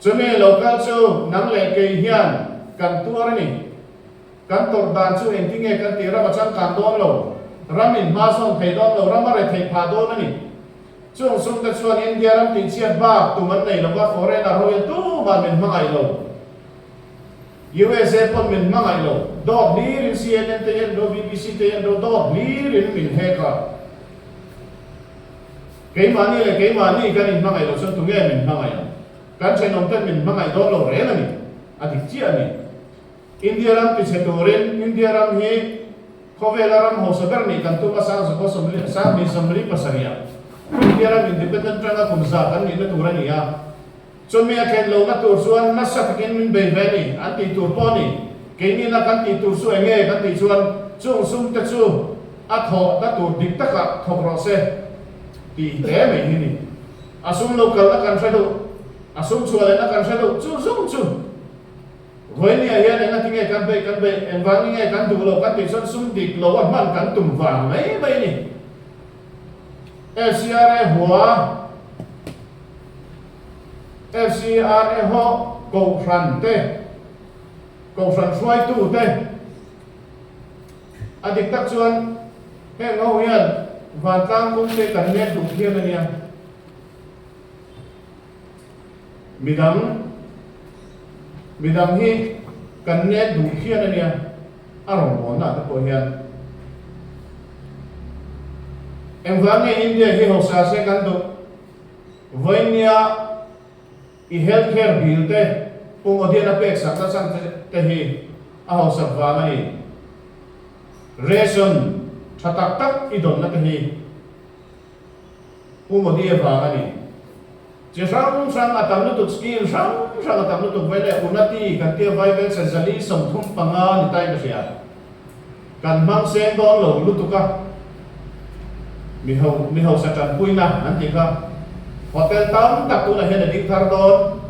chumi local chu nang le ke hian kan tuar ni kan tor dan chu eng tinge kan tira bachang kan don lo ramin ma song thei don lo ramare thei pha don ani chung sum ta chuan India ram tin chiat ba tu man nei lo ba foreigner ho tu man min mangai lo USA pon min mangai lo dog ni rin CNN te yen do BBC te yen do dog ni rin min he ka cái mani kan in mangai lo chon tu nge min mangai kan chen nom ten min mangai do lo re na ni adik chi ani India ram pi chetoren India ram hi khovela ram ho saber ni kan tu ma sang so so sa mi samri pasaria India ram independent tranga kumza kan ni na tu ra ni ya chon me akhen lo na tur suan na sa takin min be be ni an ti tur po ni ke ni na kan ti tur su enge kan ti chuan chung sum ta chu a tho ta tur dik ta ka thok ro se ti te me hi ni asum local na kan do asum chuale na kan do chu zum chu với nhà hiện nay là tiếng nghe can bê em vang nghe can đủ lâu can tiền xuân sum địch lâu ăn man can tùng vàng mấy bây nè FCR họ cầu phần xoay tu tê à địch tác xuân cái ngô hiền và tăng cũng tê cần nghe đủ thiên này nha midam hi kan ne du khian ania arong mo na ta ko hian em vang nge India hi ho sa se kan do voinia I healthcare bill te pung odian a pek sa ta sang te hi a ho sa wa mani ration thatak tak I don na te hi pung odian wa mani chỉ sang atam lu tuk skill sang atam lu tuk vele unati kan tia vai vel sa zali som thum panga ni tai ka sia kan mang sen don lo lu tuka mi ho sa tan puina an ti ka hotel tam tak tu la hen dik thar don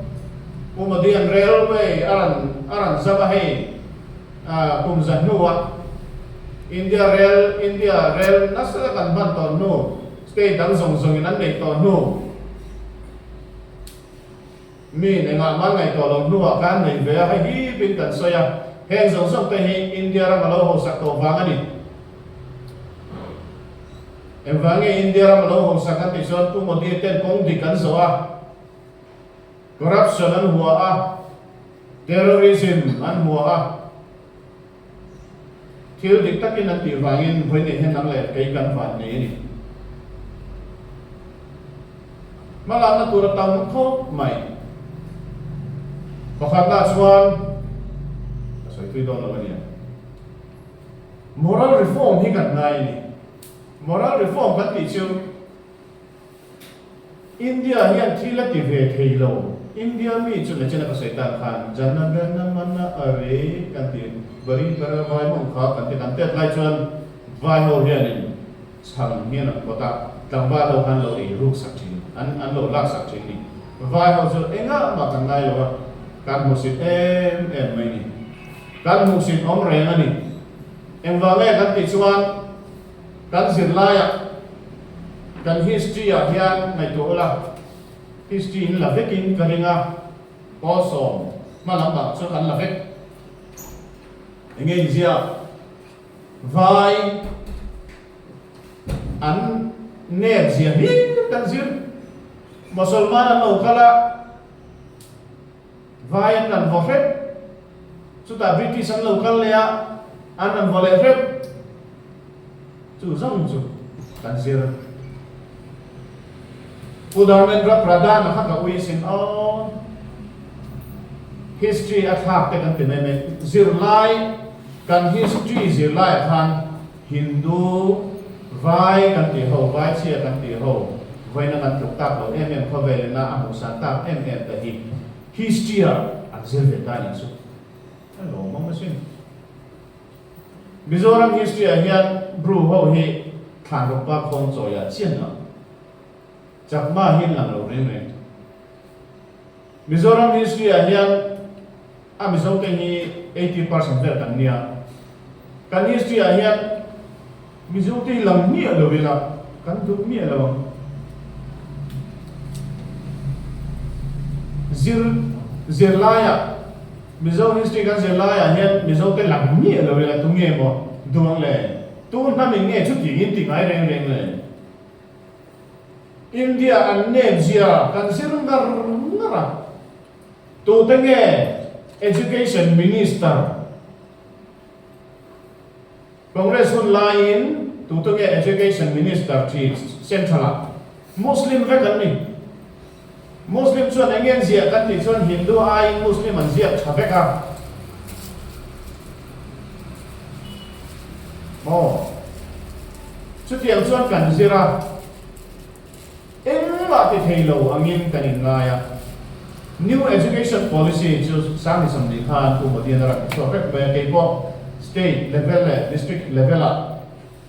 umodian railway aran zaba hei kum zanua India rail nasala kan ban ton no stay dang zong in an nei ton no mi ne nga ma ngai to lo nuwa kan nei ve ha hi bin kan soya heng zong song te hi India ra malo ho sak to wang ani em wange India ra malo ho sak kan ti son pu mo di ten kong di kan so a corruption an huwa a terrorism an huwa a thiếu dik takin an ti wangin voi ne hen nang le kai kan fan ne ni mala na tur tam khop mai pakhat na chuan sai tui don lo ni moral reform hi kan ngai ni moral reform kan ti chu India hian thila ti ve thei lo India mi chu le chena ka sai ta khan janna ganna manna are kan ti bari bara vai mong kha kan ti kan tet lai chuan vai ho hian ni chang hian ko ta tangba lo kan lo ri ruk sak thi an lo lak sak thi ni vai ho chu enga ma kan ngai lo kan musit em mai ni kan musit om reng ani em wa nge kan ti chuan kan zin lai kan history a hian ngai to la history in la vekin karinga posom malamba chu kan la vek engei zia vai an ne zia hi kan zir musulman an lo kala vai an kan vo phep chu ta British an lo kal lea an vo le phep chu zong chu kan zir Udamendra Pradhan ha ui sin on history at hak te kan tinene zirlai kan history zirlai khan Hindu vai kan ti ho vai chia kan ti ho vai na kan tuk tak lo em khove na amu san tak em ta hi history a zirve ta ni su lo mong masin Mizoram history a hian bru ho hi than ro pa khon choya chen na chắc ma hin lang lo rem rem Mizoram history a hian a Mizo te hi 80% ver kan nia kan history a hian Mizo te lam mi lo vela kan du mi lo zir Zirlaya Mizo history kan Zirlaya hian Mizo te lam mi lo la tu nge mo duang le tu na mi nge chu ti in ti ngai reng reng le India an ne zia kan sirngar ngara tu te nge education minister Congress hun lain tu te nge education minister chi central Muslim vegan ni Muslim chuan engen zia kan ti chuan Hindu ai Muslim an zia thaveka mo chu tiang chuan kan zira engla ti theilo angin kanin ngaya new education policy chu sami samni khan ku modian ra so pek be ke po state level district level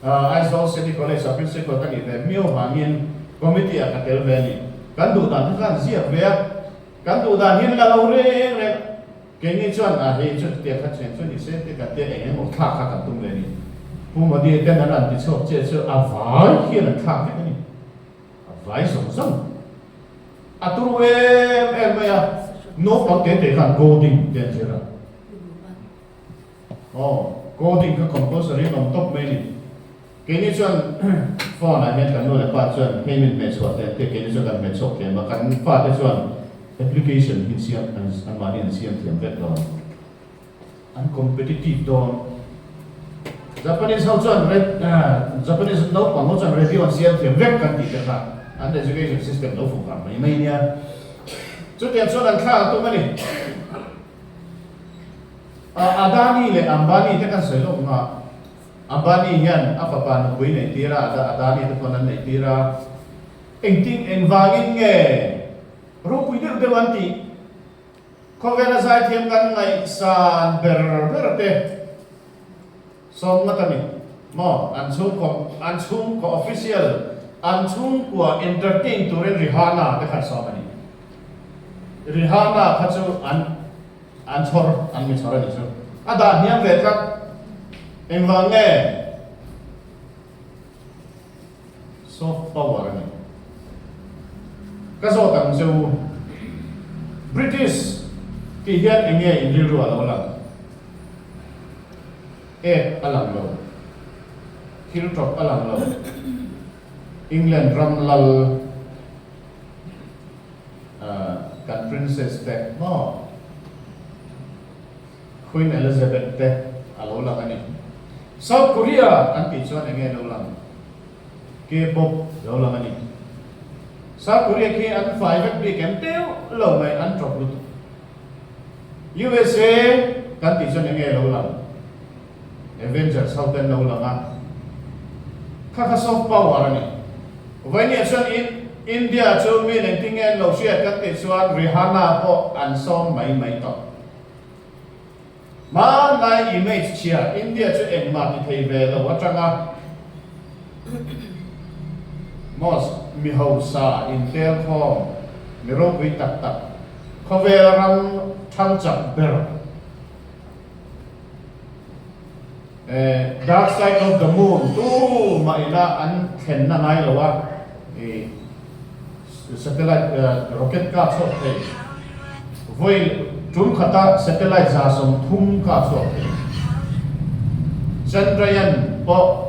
as well city college principal kan ibe mio hangin committee a katel valley kan du dan kan zia ve kan du dan hin la lo re re ke ni chuan a he chu te kha chen chu ni se te ka te eng mo kha kha ka tum le ni pu mo di ten ran ti chok che chu a vai hi na kha ke ni a vai song song a tu em ya no pa te te kan coding te jera coding ka compulsory nom top me ni ke ni chuan phone a hen kan no le pa chuan payment me chwa te ke ni chuan kan me chok ke ma kan pa te chuan application in siam an mani an siam thiam vet don an competitive don Japanese how chuan Japanese no pa no chuan review an siam thiam vet kan ti te kha an education system no fu kam mai mai nia chu tian chuan an kha tu mani Adani le Ambani te kan selo nga Ambani hian apapa no bui nei tira Adani te konan nei tira engting engwangin nge ro pui de wanti kovena sai thiam kan ngai san ber te som matani mo an chung ko official an chung ko entertain to Rihanna te khat somani Rihanna khachu an chor an mi chora ni chu ada niam ve khat engwange soft power ni kaso tang chu British ti hian enge in ru ala la alang lo hilltop alang lo England ramlal kan princess te mo Queen Elizabeth te alo la ani South Korea kan ti chuan enge lo lang K-pop lo lang ani South Korea ki an five big em teu lo mai an drop lu USA kan ti chuan enge lo lang Avengers Southern lo lang a kha soft power ani when you chuan in India chu mi leng ting en lo sia kan ti chuan Rihanna po an song mai to ma nai image chia India chu eng ma ti thei ve lo atanga mos mi ho sa in tel kho mi ro vi tak kho ve ram thang chak ber dark side of the moon tu ma ila an khen na nai lo wa satellite rocket ka chok thei voi Tum khata satellite za som thum ka so Chandrayaan po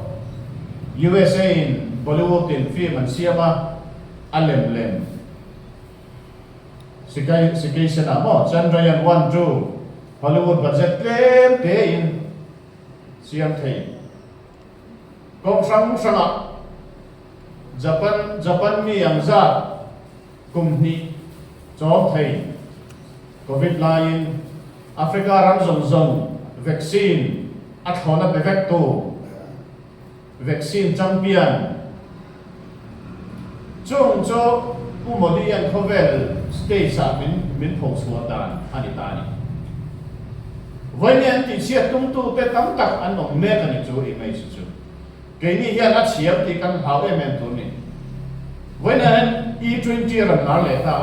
USA in Bollywood in film an Siama alem sikai sana mo Chandrayaan 1 2 Hollywood budget lem te in Siam thei kong sang Japan mi yang za kum ni chom thei COVID lain Afrika ram zong vaccine at hona bevekto vaccine champion chung cho umodian kovel stay sa min phong suatan anitani vanian ti sia tum tu te tam tak an nok me kan chu image chu ke ni hian a chiam ti kan hau emen tu ni vanian E20 ran na le ta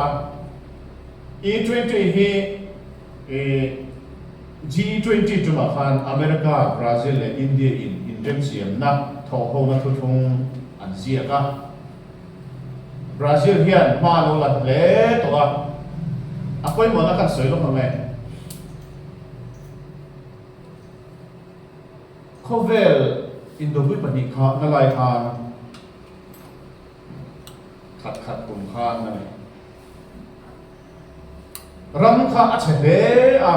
E20 hi G20 cuma kan Amerika, Brazil, India in Indonesia nak thoho na thung an sia ka Brazil hian ma lo lat le to a Ako'y mo na kan soi lo mange Kovel Indobui pani kha nalai khan khat kum khan na ram kha achhe a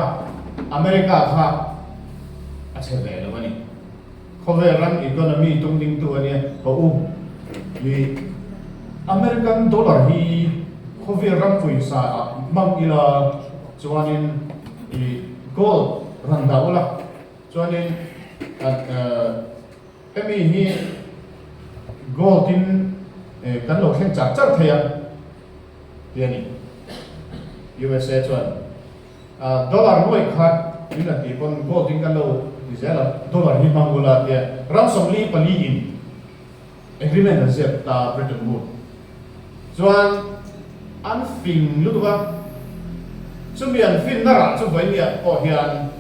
America kha achhe lo mani Kovel ram economy tung ding tu ani ho u li American dollar hi Kovel ram pui sa mang ila chuanin I gold randa ula chuanin emi hi gold in kan lo khen chak chak thaya tiani USA chuan dollar noi khat ina ti pon gold in kan lo dizela dollar hi mangula tia ransom li pali in agreement azet ta Bretton Woods chuan an fin luwa chumian fin nara chu vai nia o hian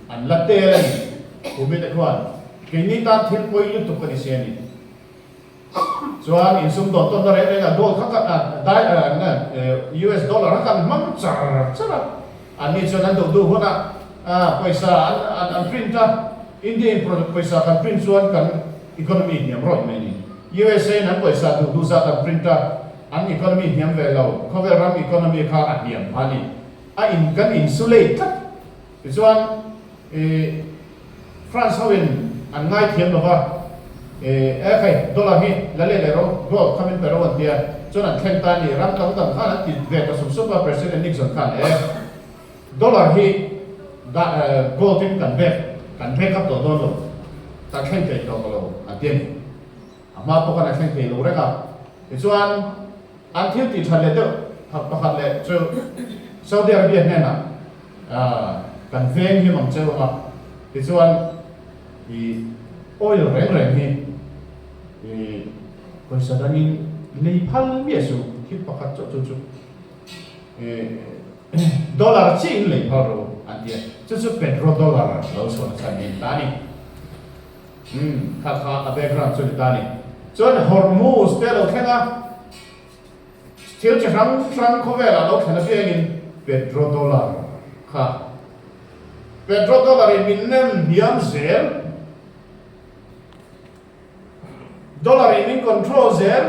an latel Kubit ekwan, kini ta thil poi lu tu pani siani. Chuan in sum don ton re nga dol kha US dollar kan mang char chara. Ani chuan an do hona paisa an print ta Indian product paisa kan print chuan kan economy niam roi meni. USA nan paisa du za kan print ta an economy niam ve lo. Cover ram economy kha an niam pani. A in kan insulate ta. Chuan France hawin an ngai thiam lova khai dollar hi lale le ro go khamin pero an tia chon an khen ta ni ram tam tam khan ti ve ka super president Nixon khan dollar hi da go tin kan ve kap to don lo ta khen ke to lo an tien ama po kan khen ke lo re ka chuan an thiam ti than le to pakhat le chu Saudi Arabia ne na kan veng hi mang cheu ma chuan oil reng hi paisa dangin nei phal mi su hit pakhat chu dollar ching lei phal ro an dia chu petro dollar lo so chan ni tani kha a background chu tani chuan Hormuz te lo khenga thil che rang khowela lo khana biangin petro dollar kha petro dollar in nem biam zel dollar in control zel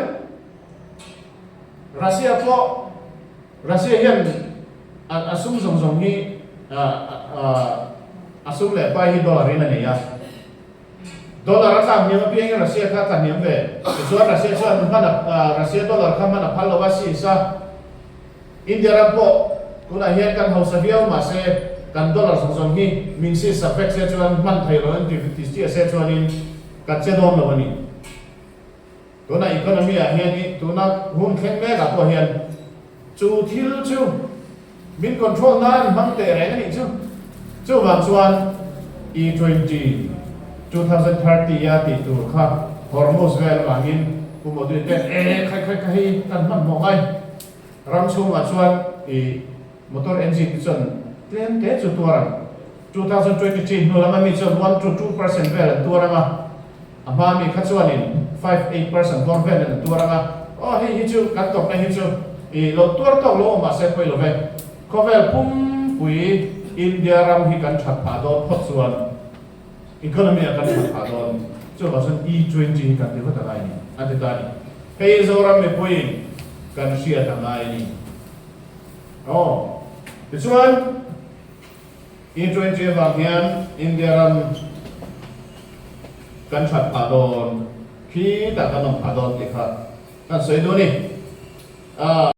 Russia hian asum zong hi asum le pai hi dollar in ani ya dollar ka niam piang Russia ka ta niam ve so Russia chuan mana Russia dollar ka mana phalo wa si sa India rapo kuna hian kan hausa hiau ma se kan dollar zong hi min si sa fek se chuan man thai ro an ti se chuan in ka che dom lo ni tuna economy a hian ni tuna hun khen me ka po hian chu thil chu min control nan mang te re ni chu wang chuan E20 2030 ya ti tu kha Hormuz vel wangin kumodu te khai kan man mo ngai ram chu ma chuan motor engine chuan ten te chu tuarang 2023 no lama mi chuan 1 to 2% vel tuaranga ama mi khachuanin 5-8% more vel tuaranga hi chu kan tok na hi chu lo tuar tok lo ma se poi lo ve kovel pum pui India ram hi kan that pa do phot chuan economy kan that pa do chu ba chuan E20 kan ti hota lai ni ate ta ni hei zo ram me poi kan sia ta lai ni chuan E20 vang hian India ram kan that pa don khi ta kan pa don ti kha kan soi do ni